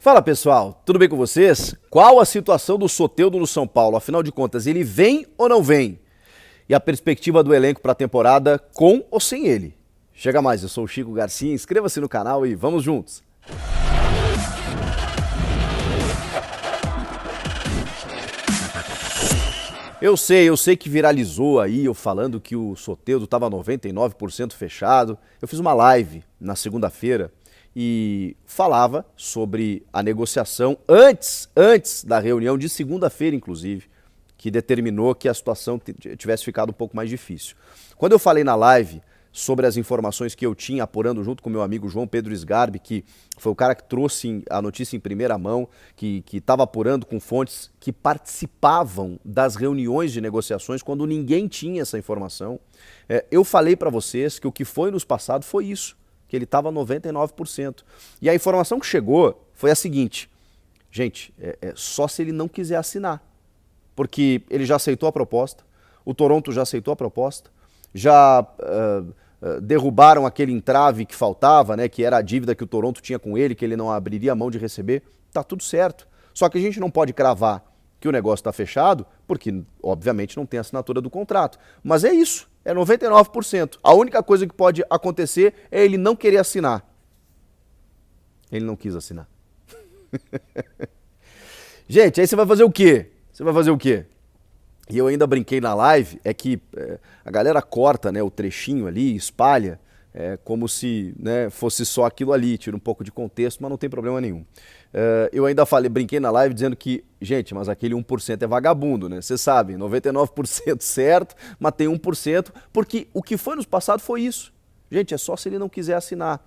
Fala pessoal, tudo bem com vocês? Qual a situação do Soteldo no São Paulo? Afinal de contas, ele vem ou não vem? E a perspectiva do elenco para a temporada com ou sem ele? Chega mais, eu sou o Chico Garcia, inscreva-se no canal e vamos juntos! Eu sei que viralizou aí eu falando que o Soteldo estava 99% fechado. Eu fiz uma live na segunda-feira e falava sobre a negociação antes da reunião de segunda-feira, inclusive, que determinou que a situação tivesse ficado um pouco mais difícil. Quando eu falei na live sobre as informações que eu tinha apurando junto com meu amigo João Pedro Sgarbi, que foi o cara que trouxe a notícia em primeira mão, que estava apurando com fontes que participavam das reuniões de negociações quando ninguém tinha essa informação, eu falei para vocês que o que foi nos passado foi isso, que ele estava 99%. E a informação que chegou foi a seguinte: gente, só se ele não quiser assinar, porque ele já aceitou a proposta, o Toronto já aceitou a proposta, já derrubaram aquele entrave que faltava, né, que era a dívida que o Toronto tinha com ele, que ele não abriria a mão de receber. Tá tudo certo. Só que a gente não pode cravar que o negócio está fechado, porque obviamente não tem assinatura do contrato. Mas é isso, é 99%. A única coisa que pode acontecer é ele não querer assinar. Ele não quis assinar. Gente, aí você vai fazer o quê? Você vai fazer o quê? E eu ainda brinquei na live, é que a galera corta, né, o trechinho ali, espalha, como se, né, fosse só aquilo ali, tira um pouco de contexto, mas não tem problema nenhum. Eu ainda brinquei na live dizendo que, gente, mas aquele 1% é vagabundo, né? Vocês sabem, 99% certo, mas tem 1%, porque o que foi nos passado foi isso. Gente, é só se ele não quiser assinar.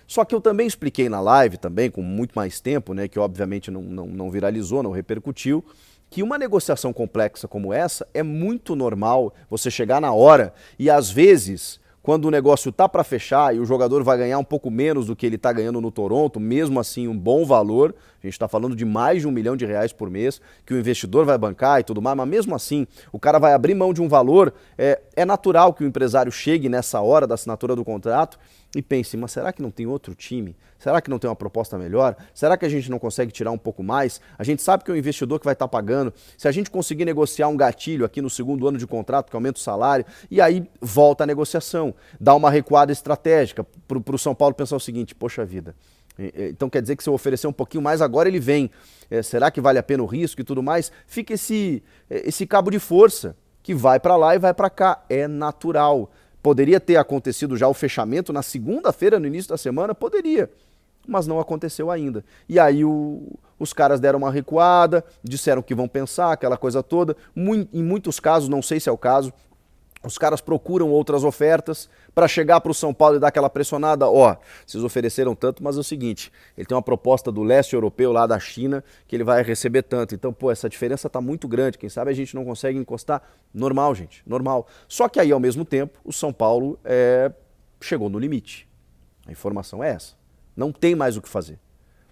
Só que eu também expliquei na live, também com muito mais tempo, né, que obviamente não viralizou, não repercutiu, que uma negociação complexa como essa é muito normal você chegar na hora e às vezes, quando o negócio tá para fechar e o jogador vai ganhar um pouco menos do que ele tá ganhando no Toronto, mesmo assim um bom valor, a gente está falando de mais de R$1 milhão por mês, que o investidor vai bancar e tudo mais, mas mesmo assim o cara vai abrir mão de um valor, é natural que o empresário chegue nessa hora da assinatura do contrato e pense, mas será que não tem outro time? Será que não tem uma proposta melhor? Será que a gente não consegue tirar um pouco mais? A gente sabe que é o investidor que vai estar pagando. Se a gente conseguir negociar um gatilho aqui no segundo ano de contrato, que aumenta o salário, e aí volta a negociação, dá uma recuada estratégica para o São Paulo pensar o seguinte: poxa vida, então quer dizer que se eu oferecer um pouquinho mais, agora ele vem. Será que vale a pena o risco e tudo mais? Fica esse cabo de força que vai para lá e vai para cá. É natural. Poderia ter acontecido já o fechamento na segunda-feira, no início da semana? Poderia, mas não aconteceu ainda. E aí os caras deram uma recuada, disseram que vão pensar, aquela coisa toda. Em muitos casos, não sei se é o caso, os caras procuram outras ofertas para chegar para o São Paulo e dar aquela pressionada. Ó, vocês ofereceram tanto, mas é o seguinte, ele tem uma proposta do leste europeu lá da China que ele vai receber tanto. Então, pô, essa diferença tá muito grande. Quem sabe a gente não consegue encostar. Normal, gente, normal. Só que aí, ao mesmo tempo, o São Paulo chegou no limite. A informação é essa. Não tem mais o que fazer.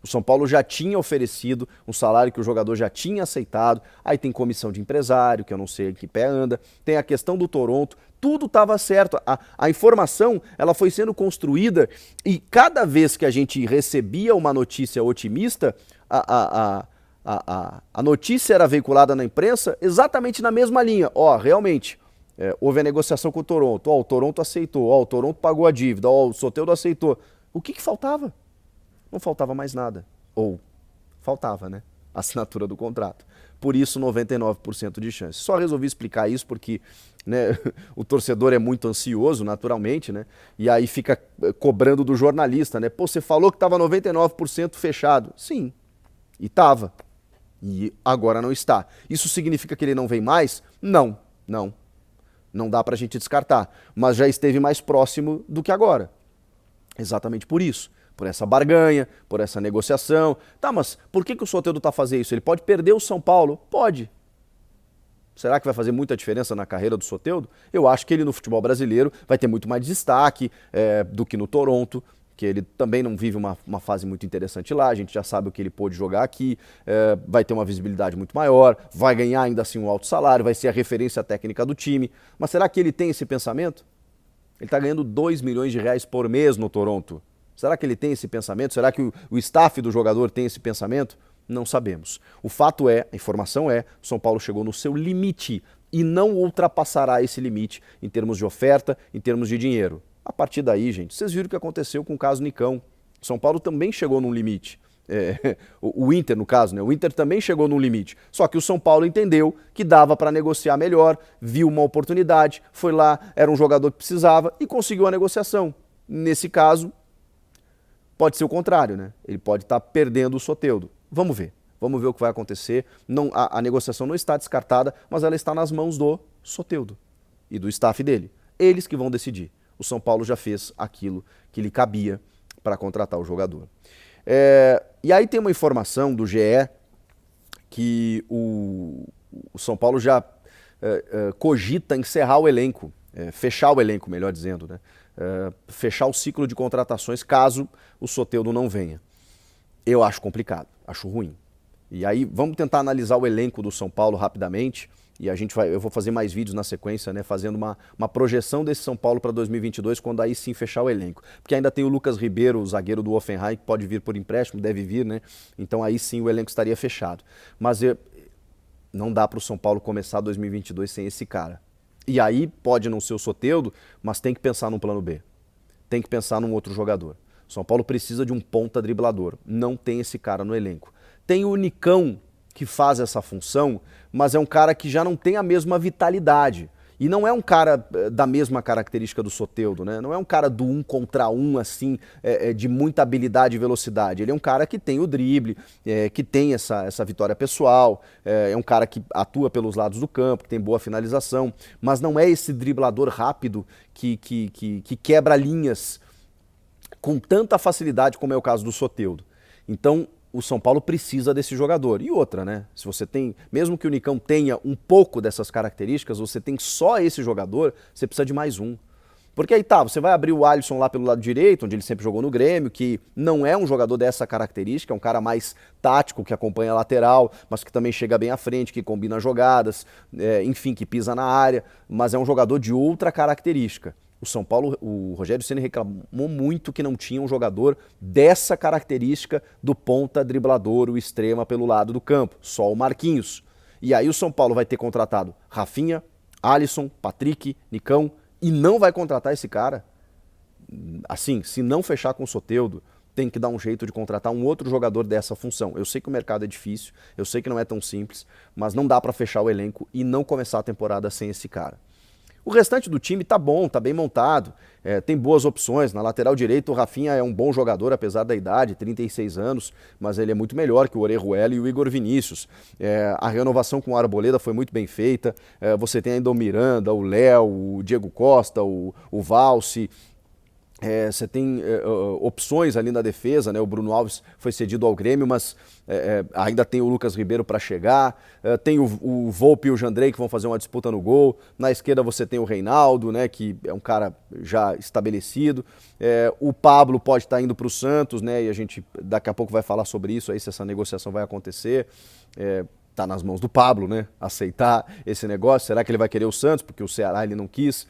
O São Paulo já tinha oferecido um salário que o jogador já tinha aceitado, aí tem comissão de empresário, que eu não sei em que pé anda, tem a questão do Toronto, tudo estava certo. A informação ela foi sendo construída e cada vez que a gente recebia uma notícia otimista, a notícia era veiculada na imprensa exatamente na mesma linha. Ó, realmente, houve a negociação com o Toronto, ó, o Toronto aceitou, ó, o Toronto pagou a dívida, ó, o Soteldo aceitou. O que faltava? Não faltava mais nada. Ou faltava, né? A assinatura do contrato. Por isso, 99% de chance. Só resolvi explicar isso porque, né, o torcedor é muito ansioso, naturalmente, né? E aí fica cobrando do jornalista, né? Pô, você falou que estava 99% fechado. Sim, e estava. E agora não está. Isso significa que ele não vem mais? Não. Não dá pra gente descartar. Mas já esteve mais próximo do que agora. Exatamente por isso. Por essa barganha, por essa negociação. Tá, mas por que o Soteldo tá fazendo isso? Ele pode perder o São Paulo? Pode. Será que vai fazer muita diferença na carreira do Soteldo? Eu acho que ele no futebol brasileiro vai ter muito mais destaque do que no Toronto, que ele também não vive uma fase muito interessante lá, a gente já sabe o que ele pôde jogar aqui, vai ter uma visibilidade muito maior, vai ganhar ainda assim um alto salário, vai ser a referência técnica do time. Mas será que ele tem esse pensamento? Ele tá ganhando R$2 milhões por mês no Toronto. Será que ele tem esse pensamento? Será que o staff do jogador tem esse pensamento? Não sabemos. O fato é, a informação é, o São Paulo chegou no seu limite e não ultrapassará esse limite em termos de oferta, em termos de dinheiro. A partir daí, gente, vocês viram o que aconteceu com o caso Nicão. O São Paulo também chegou num limite. O Inter, no caso, né? O Inter também chegou num limite. Só que o São Paulo entendeu que dava para negociar melhor, viu uma oportunidade, foi lá, era um jogador que precisava e conseguiu a negociação. Nesse caso, pode ser o contrário, né? Ele pode estar perdendo o Soteldo. Vamos ver o que vai acontecer. Não, a negociação não está descartada, mas ela está nas mãos do Soteldo e do staff dele. Eles que vão decidir. O São Paulo já fez aquilo que lhe cabia para contratar o jogador. E aí tem uma informação do GE que o São Paulo já cogita encerrar o elenco, fechar o elenco, melhor dizendo, né? Fechar o ciclo de contratações caso o Soteldo não venha. Eu acho complicado, acho ruim. E aí vamos tentar analisar o elenco do São Paulo rapidamente. E eu vou fazer mais vídeos na sequência, né, fazendo uma projeção desse São Paulo para 2022, quando aí sim fechar o elenco. Porque ainda tem o Lucas Ribeiro, o zagueiro do Hoffenheim, que pode vir por empréstimo, deve vir, né? Então aí sim o elenco estaria fechado. Mas não dá para o São Paulo começar 2022 sem esse cara. E aí pode não ser o Soteldo, mas tem que pensar num plano B. Tem que pensar num outro jogador. O São Paulo precisa de um ponta driblador. Não tem esse cara no elenco. Tem o Nicão, que faz essa função, mas é um cara que já não tem a mesma vitalidade. E não é um cara da mesma característica do Soteldo, né? Não é um cara do 1 contra 1, assim, de muita habilidade e velocidade. Ele é um cara que tem o drible, que tem essa vitória pessoal, é um cara que atua pelos lados do campo, que tem boa finalização, mas não é esse driblador rápido que quebra linhas com tanta facilidade como é o caso do Soteldo. Então, o São Paulo precisa desse jogador. E outra, né? Se você tem, mesmo que o Nicão tenha um pouco dessas características, você tem só esse jogador, você precisa de mais um. Porque aí tá, você vai abrir o Alisson lá pelo lado direito, onde ele sempre jogou no Grêmio, que não é um jogador dessa característica, é um cara mais tático, que acompanha a lateral, mas que também chega bem à frente, que combina jogadas, enfim, que pisa na área, mas é um jogador de outra característica. O São Paulo, o Rogério Ceni reclamou muito que não tinha um jogador dessa característica do ponta driblador, o extrema pelo lado do campo, só o Marquinhos. E aí o São Paulo vai ter contratado Rafinha, Alisson, Patrick, Nicão e não vai contratar esse cara. Assim, se não fechar com o Soteldo, tem que dar um jeito de contratar um outro jogador dessa função. Eu sei que o mercado é difícil, eu sei que não é tão simples, mas não dá para fechar o elenco e não começar a temporada sem esse cara. O restante do time tá bom, tá bem montado, tem boas opções. Na lateral direita o Rafinha é um bom jogador, apesar da idade, 36 anos, mas ele é muito melhor que o Orejuela e o Igor Vinícius. A renovação com o Arboleda foi muito bem feita, você tem ainda o Miranda, o Léo, o Diego Costa, o Valse. Você tem opções ali na defesa, né? O Bruno Alves foi cedido ao Grêmio, mas ainda tem o Lucas Ribeiro para chegar, tem o Volpi e o Jandrei que vão fazer uma disputa no gol, na esquerda você tem o Reinaldo, né? Que é um cara já estabelecido, o Pablo pode estar indo para o Santos, né? E a gente daqui a pouco vai falar sobre isso, aí se essa negociação vai acontecer. Tá nas mãos do Pablo, né? Aceitar esse negócio. Será que ele vai querer o Santos? Porque o Ceará ele não quis.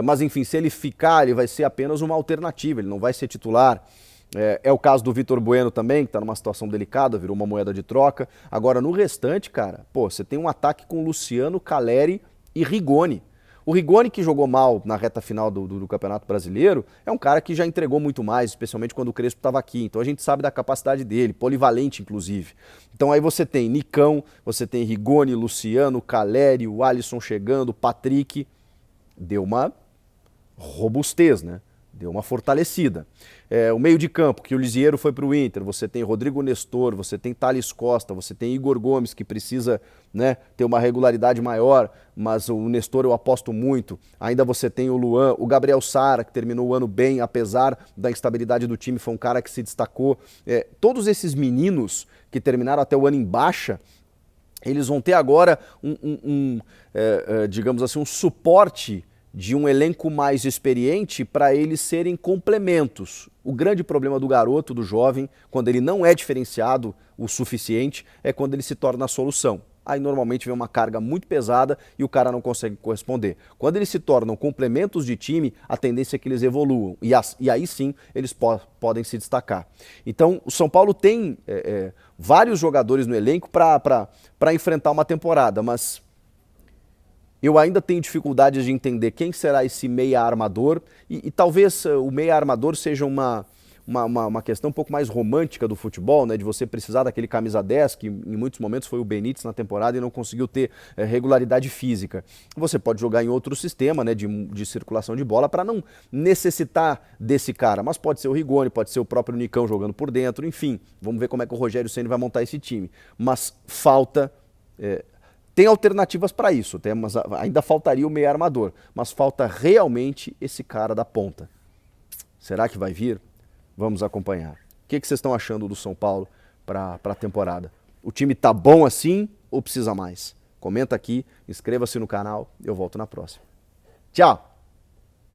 Mas enfim, se ele ficar, ele vai ser apenas uma alternativa, ele não vai ser titular. É o caso do Vitor Bueno também, que tá numa situação delicada, virou uma moeda de troca. Agora, no restante, cara, pô, você tem um ataque com Luciano, Caleri e Rigoni. O Rigoni, que jogou mal na reta final do Campeonato Brasileiro, é um cara que já entregou muito mais, especialmente quando o Crespo estava aqui. Então a gente sabe da capacidade dele, polivalente inclusive. Então aí você tem Nicão, você tem Rigoni, Luciano, Caleri, o Alisson chegando, Patrick. Deu uma robustez, né? Deu uma fortalecida. O meio de campo, que o Lisieiro foi para o Inter, você tem Rodrigo Nestor, você tem Thales Costa, você tem Igor Gomes, que precisa, né, ter uma regularidade maior, mas o Nestor eu aposto muito. Ainda você tem o Luan, o Gabriel Sara, que terminou o ano bem, apesar da instabilidade do time, foi um cara que se destacou. Todos esses meninos que terminaram até o ano em baixa, eles vão ter agora digamos assim, um suporte de um elenco mais experiente para eles serem complementos. O grande problema do garoto, do jovem, quando ele não é diferenciado o suficiente, é quando ele se torna a solução. aí normalmente vem uma carga muito pesada e o cara não consegue corresponder. Quando eles se tornam complementos de time, a tendência é que eles evoluam e aí sim eles podem se destacar. Então o São Paulo tem vários jogadores no elenco para enfrentar uma temporada, mas eu ainda tenho dificuldades de entender quem será esse meia armador e talvez o meia armador seja uma questão um pouco mais romântica do futebol, né, de você precisar daquele camisa 10, que em muitos momentos foi o Benítez na temporada e não conseguiu ter regularidade física. Você pode jogar em outro sistema, né, de circulação de bola para não necessitar desse cara, mas pode ser o Rigoni, pode ser o próprio Nicão jogando por dentro, enfim, vamos ver como é que o Rogério Ceni vai montar esse time. Mas falta... Tem alternativas para isso, ainda faltaria o meia armador, mas falta realmente esse cara da ponta. Será que vai vir? Vamos acompanhar. O que vocês estão achando do São Paulo para a temporada? O time tá bom assim ou precisa mais? Comenta aqui, inscreva-se no canal, eu volto na próxima. Tchau!